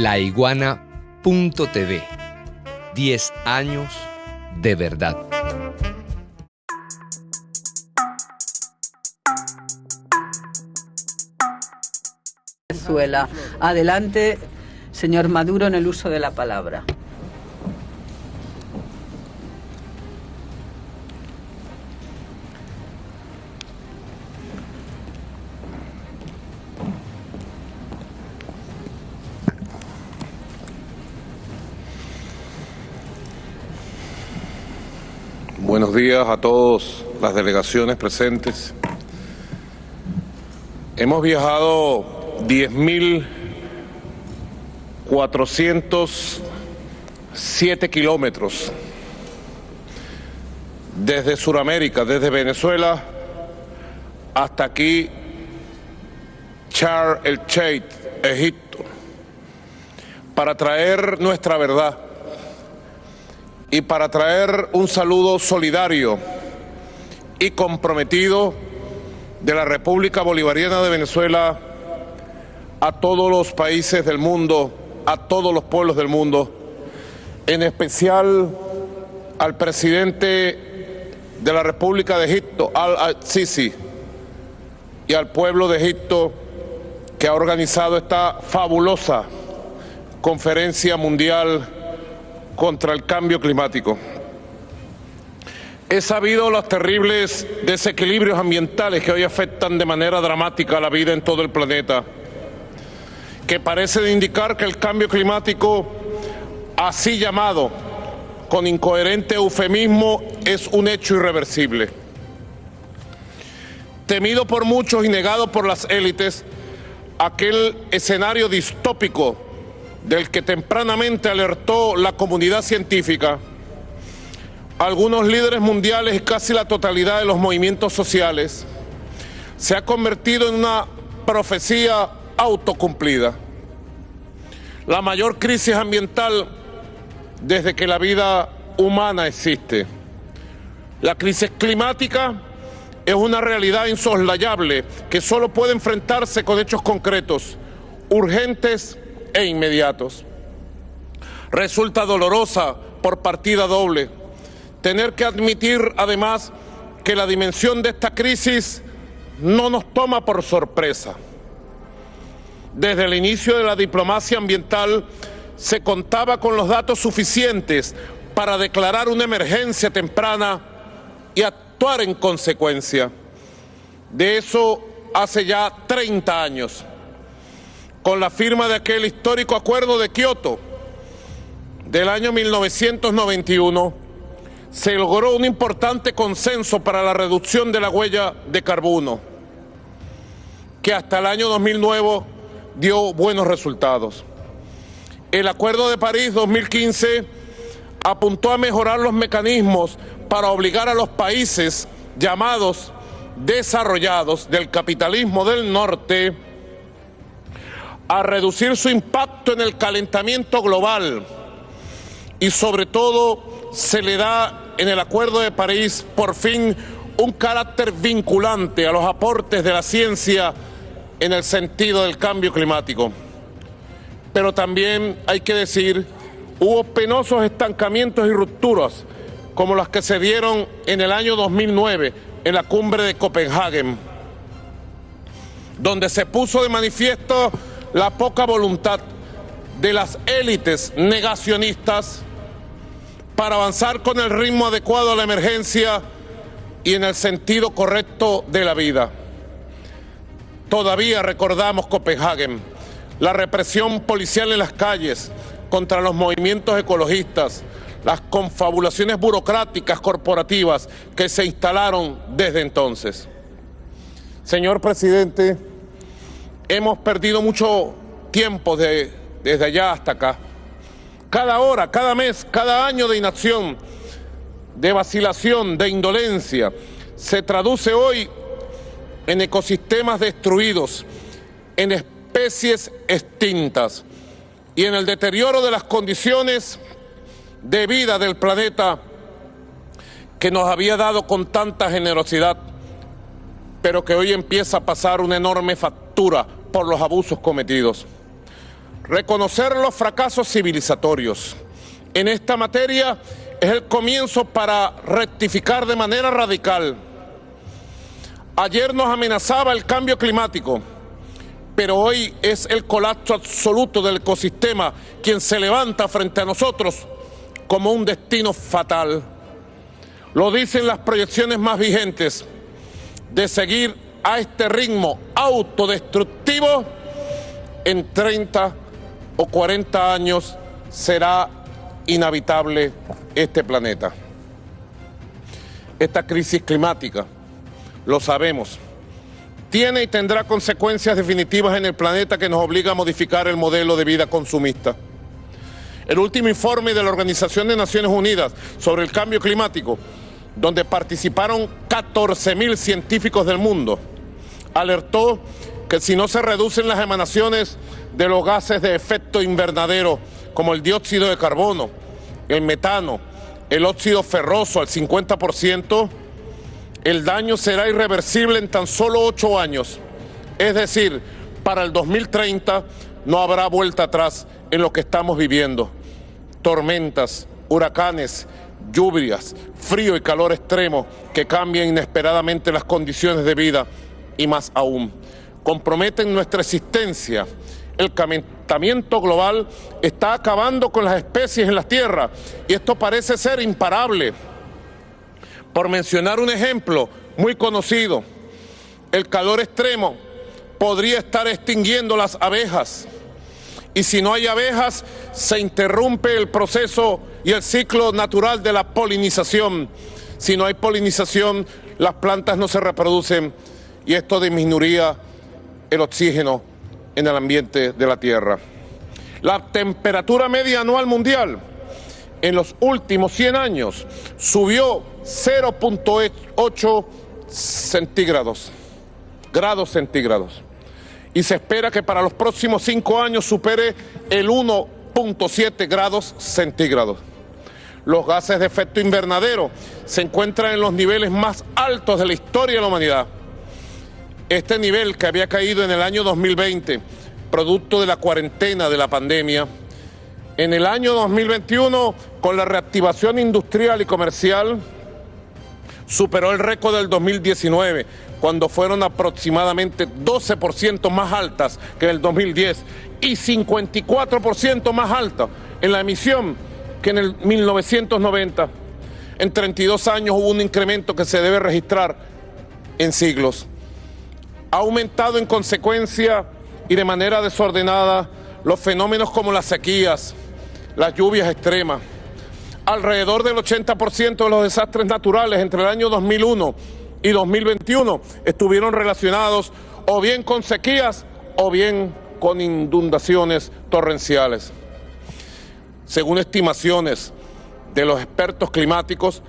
laiguana.tv. 10 años de verdad. Venezuela. Adelante, señor Maduro, en el uso de la palabra. Buenos días a todas las delegaciones presentes. Hemos viajado 10.407 kilómetros desde Sudamérica, desde Venezuela hasta aquí, Sharm el Sheikh, Egipto, para traer nuestra verdad y para traer un saludo solidario y comprometido de la República Bolivariana de Venezuela a todos los países del mundo, a todos los pueblos del mundo, en especial al presidente de la República de Egipto, al-Sisi, y al pueblo de Egipto que ha organizado esta fabulosa conferencia mundial contra el cambio climático. He sabido los terribles desequilibrios ambientales que hoy afectan de manera dramática la vida en todo el planeta, que parecen indicar que el cambio climático, así llamado, con incoherente eufemismo, es un hecho irreversible. Temido por muchos y negado por las élites, aquel escenario distópico del que tempranamente alertó la comunidad científica, algunos líderes mundiales y casi la totalidad de los movimientos sociales, se ha convertido en una profecía autocumplida. La mayor crisis ambiental desde que la vida humana existe. La crisis climática es una realidad insoslayable que solo puede enfrentarse con hechos concretos, urgentes e inmediatos. Resulta dolorosa por partida doble tener que admitir además que la dimensión de esta crisis no nos toma por sorpresa. Desde el inicio de la diplomacia ambiental se contaba con los datos suficientes para declarar una emergencia temprana y actuar en consecuencia. De eso hace ya 30 años. Con la firma de aquel histórico Acuerdo de Kioto del año 1991, se logró un importante consenso para la reducción de la huella de carbono, que hasta el año 2009 dio buenos resultados. El Acuerdo de París 2015 apuntó a mejorar los mecanismos para obligar a los países llamados desarrollados del capitalismo del norte a reducir su impacto en el calentamiento global, y sobre todo se le da en el Acuerdo de París por fin un carácter vinculante a los aportes de la ciencia en el sentido del cambio climático. Pero también hay que decir, hubo penosos estancamientos y rupturas como las que se dieron en el año 2009 en la cumbre de Copenhague, donde se puso de manifiesto la poca voluntad de las élites negacionistas para avanzar con el ritmo adecuado a la emergencia y en el sentido correcto de la vida. Todavía recordamos Copenhague, la represión policial en las calles contra los movimientos ecologistas, las confabulaciones burocráticas corporativas que se instalaron desde entonces. Señor presidente, hemos perdido mucho tiempo desde allá hasta acá. Cada hora, cada mes, cada año de inacción, de vacilación, de indolencia, se traduce hoy en ecosistemas destruidos, en especies extintas y en el deterioro de las condiciones de vida del planeta que nos había dado con tanta generosidad, pero que hoy empieza a pasar una enorme factura por los abusos cometidos. Reconocer los fracasos civilizatorios en esta materia es el comienzo para rectificar de manera radical. Ayer nos amenazaba el cambio climático, pero hoy es el colapso absoluto del ecosistema quien se levanta frente a nosotros como un destino fatal. Lo dicen las proyecciones más vigentes. De seguir a este ritmo autodestructivo, en 30 o 40 años será inhabitable este planeta. Esta crisis climática, lo sabemos, tiene y tendrá consecuencias definitivas en el planeta que nos obliga a modificar el modelo de vida consumista. El último informe de la Organización de Naciones Unidas sobre el cambio climático, donde participaron 14.000 científicos del mundo, alertó que si no se reducen las emanaciones de los gases de efecto invernadero, como el dióxido de carbono, el metano, el óxido ferroso al 50%, el daño será irreversible en tan solo 8 años. Es decir, para el 2030 no habrá vuelta atrás en lo que estamos viviendo. Tormentas, huracanes, lluvias, frío y calor extremo que cambian inesperadamente las condiciones de vida y más aún, comprometen nuestra existencia. El calentamiento global está acabando con las especies en la Tierra y esto parece ser imparable. Por mencionar un ejemplo muy conocido, el calor extremo podría estar extinguiendo las abejas. Y si no hay abejas, se interrumpe el proceso y el ciclo natural de la polinización. Si no hay polinización, las plantas no se reproducen y esto disminuiría el oxígeno en el ambiente de la Tierra. La temperatura media anual mundial en los últimos 100 años subió 0.8 grados centígrados. Y se espera que para los próximos 5 años supere el 1.7 grados centígrados. Los gases de efecto invernadero se encuentran en los niveles más altos de la historia de la humanidad. Este nivel, que había caído en el año 2020, producto de la cuarentena de la pandemia, en el año 2021, con la reactivación industrial y comercial, superó el récord del 2019, cuando fueron aproximadamente 12% más altas que en el 2010 y 54% más alta en la emisión que en el 1990. En 32 años hubo un incremento que se debe registrar en siglos. Ha aumentado en consecuencia y de manera desordenada los fenómenos como las sequías, las lluvias extremas. Alrededor del 80% de los desastres naturales entre el año 2001 y 2021 estuvieron relacionados o bien con sequías o bien con inundaciones torrenciales. Según estimaciones de los expertos climáticos,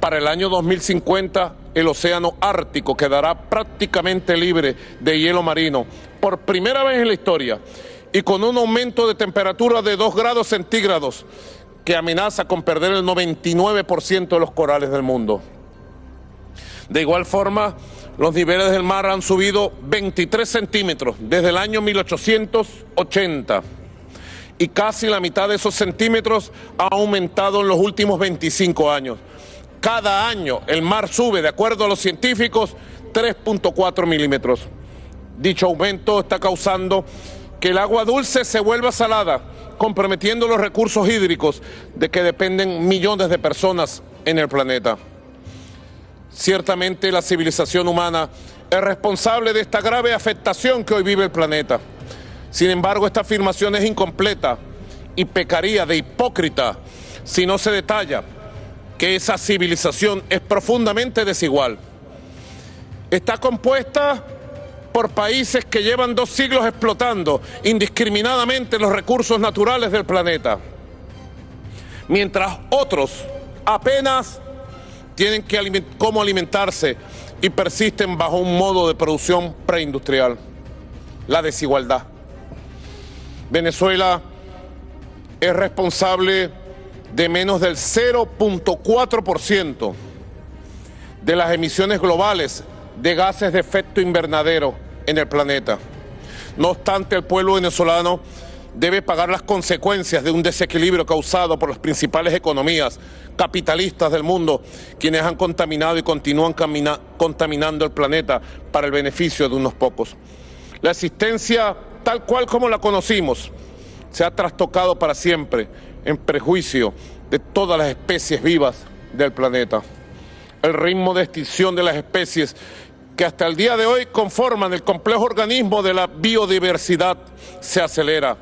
para el año 2050 el océano Ártico quedará prácticamente libre de hielo marino por primera vez en la historia y con un aumento de temperatura de 2 grados centígrados que amenaza con perder el 99% de los corales del mundo. De igual forma, los niveles del mar han subido 23 centímetros desde el año 1880 y casi la mitad de esos centímetros ha aumentado en los últimos 25 años. Cada año el mar sube, de acuerdo a los científicos, 3.4 milímetros. Dicho aumento está causando que el agua dulce se vuelva salada, comprometiendo los recursos hídricos de que dependen millones de personas en el planeta. Ciertamente la civilización humana es responsable de esta grave afectación que hoy vive el planeta. Sin embargo, esta afirmación es incompleta y pecaría de hipócrita si no se detalla que esa civilización es profundamente desigual. Está compuesta por países que llevan 2 siglos explotando indiscriminadamente los recursos naturales del planeta, mientras otros apenas tienen cómo alimentarse y persisten bajo un modo de producción preindustrial. La desigualdad. Venezuela es responsable de menos del 0.4% de las emisiones globales de gases de efecto invernadero en el planeta. No obstante, el pueblo venezolano debe pagar las consecuencias de un desequilibrio causado por las principales economías capitalistas del mundo, quienes han contaminado y continúan contaminando el planeta para el beneficio de unos pocos. La existencia, tal cual como la conocimos, se ha trastocado para siempre en perjuicio de todas las especies vivas del planeta. El ritmo de extinción de las especies que hasta el día de hoy conforman el complejo organismo de la biodiversidad se acelera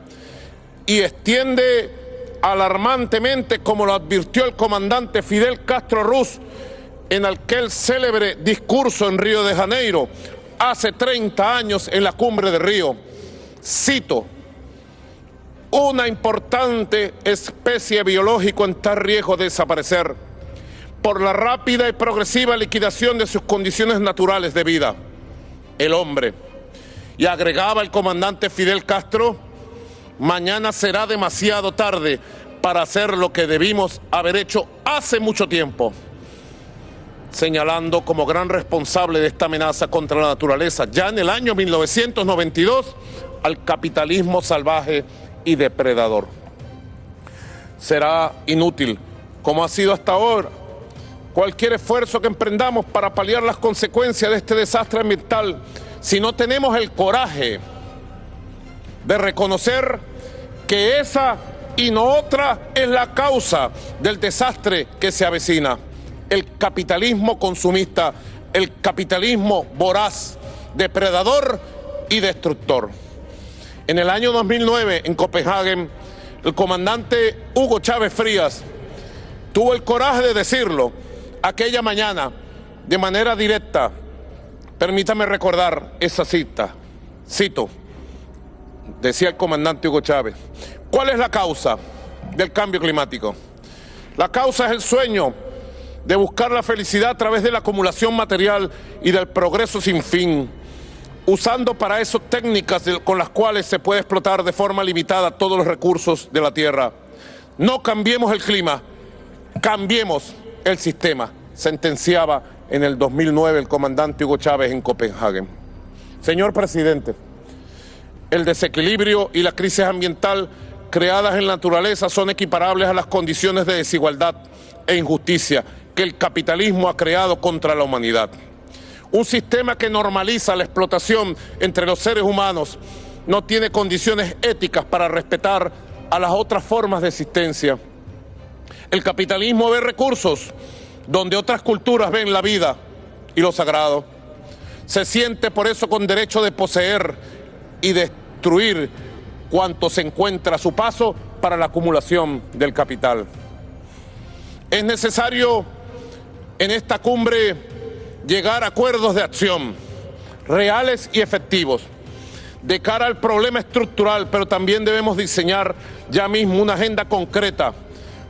y extiende alarmantemente, como lo advirtió el comandante Fidel Castro Ruz en aquel célebre discurso en Río de Janeiro hace 30 años en la Cumbre de Río. Cito: una importante especie biológica está en riesgo de desaparecer por la rápida y progresiva liquidación de sus condiciones naturales de vida, el hombre. Y agregaba el comandante Fidel Castro: mañana será demasiado tarde para hacer lo que debimos haber hecho hace mucho tiempo, señalando como gran responsable de esta amenaza contra la naturaleza, ya en el año 1992, al capitalismo salvaje y depredador. Será inútil, como ha sido hasta ahora, cualquier esfuerzo que emprendamos para paliar las consecuencias de este desastre ambiental si no tenemos el coraje de reconocer que esa y no otra es la causa del desastre que se avecina: el capitalismo consumista, el capitalismo voraz, depredador y destructor. En el año 2009, en Copenhague, el comandante Hugo Chávez Frías tuvo el coraje de decirlo aquella mañana de manera directa. Permítame recordar esa cita. Cito, decía el comandante Hugo Chávez: ¿cuál es la causa del cambio climático? La causa es el sueño de buscar la felicidad a través de la acumulación material y del progreso sin fin, usando para eso técnicas con las cuales se puede explotar de forma limitada todos los recursos de la tierra. No cambiemos el clima, cambiemos el sistema, sentenciaba en el 2009 el comandante Hugo Chávez en Copenhague. Señor presidente, el desequilibrio y la crisis ambiental creadas en la naturaleza son equiparables a las condiciones de desigualdad e injusticia que el capitalismo ha creado contra la humanidad. Un sistema que normaliza la explotación entre los seres humanos no tiene condiciones éticas para respetar a las otras formas de existencia. El capitalismo ve recursos donde otras culturas ven la vida y lo sagrado. Se siente por eso con derecho de poseer y destruir cuanto se encuentra a su paso para la acumulación del capital. Es necesario en esta cumbre llegar a acuerdos de acción reales y efectivos de cara al problema estructural, pero también debemos diseñar ya mismo una agenda concreta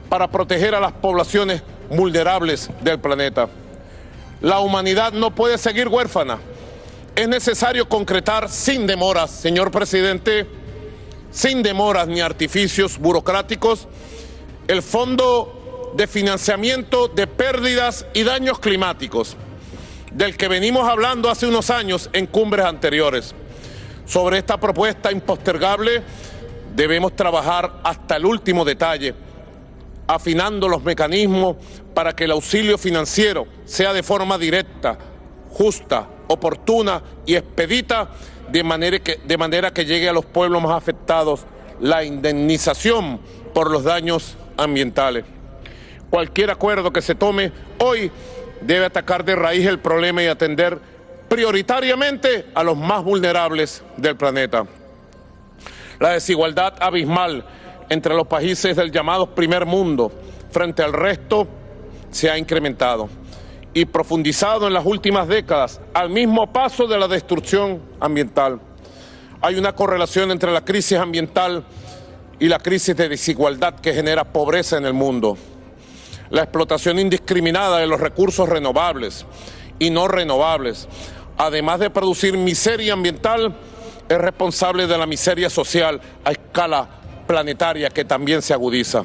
para proteger a las poblaciones vulnerables del planeta. La humanidad no puede seguir huérfana. Es necesario concretar sin demoras, señor presidente, sin demoras ni artificios burocráticos, el Fondo de Financiamiento de Pérdidas y Daños Climáticos, del que venimos hablando hace unos años en cumbres anteriores. Sobre esta propuesta impostergable debemos trabajar hasta el último detalle, afinando los mecanismos para que el auxilio financiero sea de forma directa, justa, oportuna y expedita, de manera que llegue a los pueblos más afectados la indemnización por los daños ambientales. Cualquier acuerdo que se tome hoy debe atacar de raíz el problema y atender prioritariamente a los más vulnerables del planeta. La desigualdad abismal entre los países del llamado primer mundo frente al resto se ha incrementado y profundizado en las últimas décadas al mismo paso de la destrucción ambiental. Hay una correlación entre la crisis ambiental y la crisis de desigualdad que genera pobreza en el mundo. La explotación indiscriminada de los recursos renovables y no renovables, además de producir miseria ambiental, es responsable de la miseria social a escala planetaria que también se agudiza.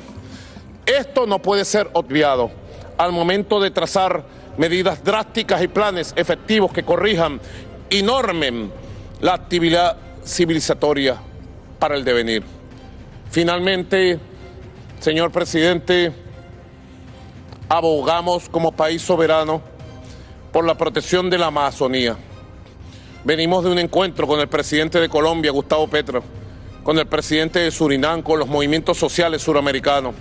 Esto no puede ser obviado al momento de trazar medidas drásticas y planes efectivos que corrijan y normen la actividad civilizatoria para el devenir. Finalmente, señor presidente, abogamos como país soberano por la protección de la Amazonía. Venimos de un encuentro con el presidente de Colombia, Gustavo Petro, con el presidente de Surinam, con los movimientos sociales suramericanos,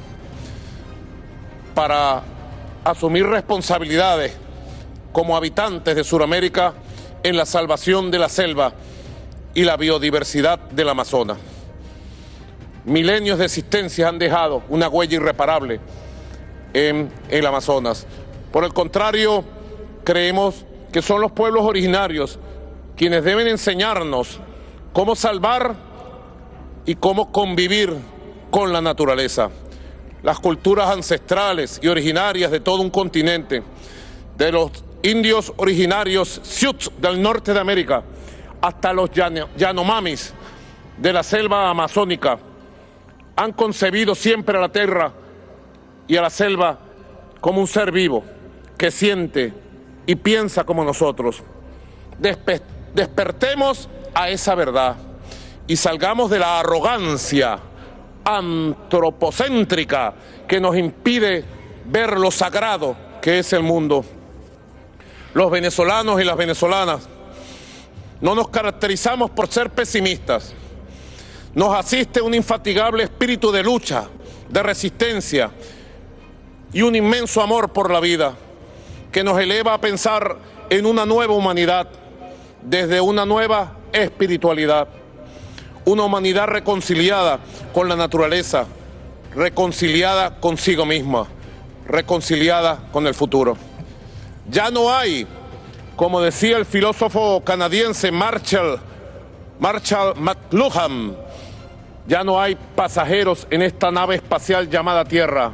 para asumir responsabilidades como habitantes de Suramérica en la salvación de la selva y la biodiversidad del Amazonas. Milenios de existencia han dejado una huella irreparable en el Amazonas. Por el contrario, creemos que son los pueblos originarios quienes deben enseñarnos cómo salvar y cómo convivir con la naturaleza. Las culturas ancestrales y originarias de todo un continente, de los indios originarios Sioux del norte de América hasta los Yanomamis de la selva amazónica, han concebido siempre a la tierra y a la selva como un ser vivo que siente y piensa como nosotros. Despertemos a esa verdad y salgamos de la arrogancia antropocéntrica que nos impide ver lo sagrado que es el mundo. Los venezolanos y las venezolanas no nos caracterizamos por ser pesimistas. Nos asiste un infatigable espíritu de lucha, de resistencia y un inmenso amor por la vida que nos eleva a pensar en una nueva humanidad, desde una nueva espiritualidad, una humanidad reconciliada con la naturaleza, reconciliada consigo misma, reconciliada con el futuro. Ya no hay, como decía el filósofo canadiense Marshall McLuhan, ya no hay pasajeros en esta nave espacial llamada Tierra.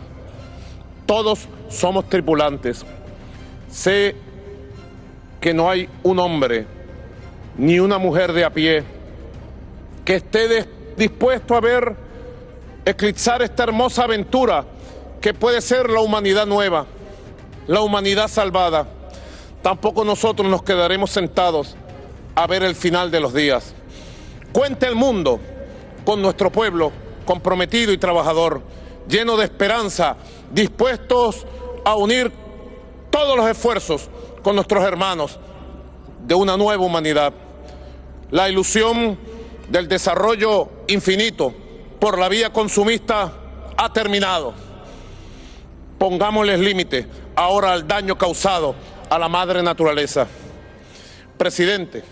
Todos somos tripulantes. Sé que no hay un hombre ni una mujer de a pie que esté dispuesto a ver eclipsar esta hermosa aventura que puede ser la humanidad nueva, la humanidad salvada. Tampoco nosotros nos quedaremos sentados a ver el final de los días. Cuente el mundo con nuestro pueblo comprometido y trabajador, lleno de esperanza, dispuestos a unir todos los esfuerzos con nuestros hermanos de una nueva humanidad. La ilusión del desarrollo infinito por la vía consumista ha terminado. Pongámosles límite ahora al daño causado a la madre naturaleza. Presidente,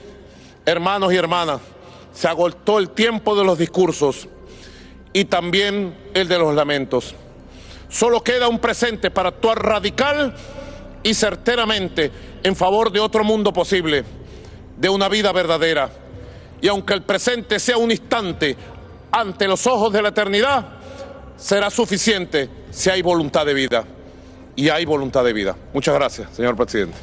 hermanos y hermanas, se agotó el tiempo de los discursos y también el de los lamentos. Solo queda un presente para actuar radical y certeramente en favor de otro mundo posible, de una vida verdadera. Y aunque el presente sea un instante ante los ojos de la eternidad, será suficiente si hay voluntad de vida. Y hay voluntad de vida. Muchas gracias, señor presidente.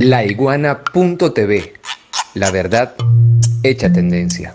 Laiguana.tv, la verdad hecha tendencia.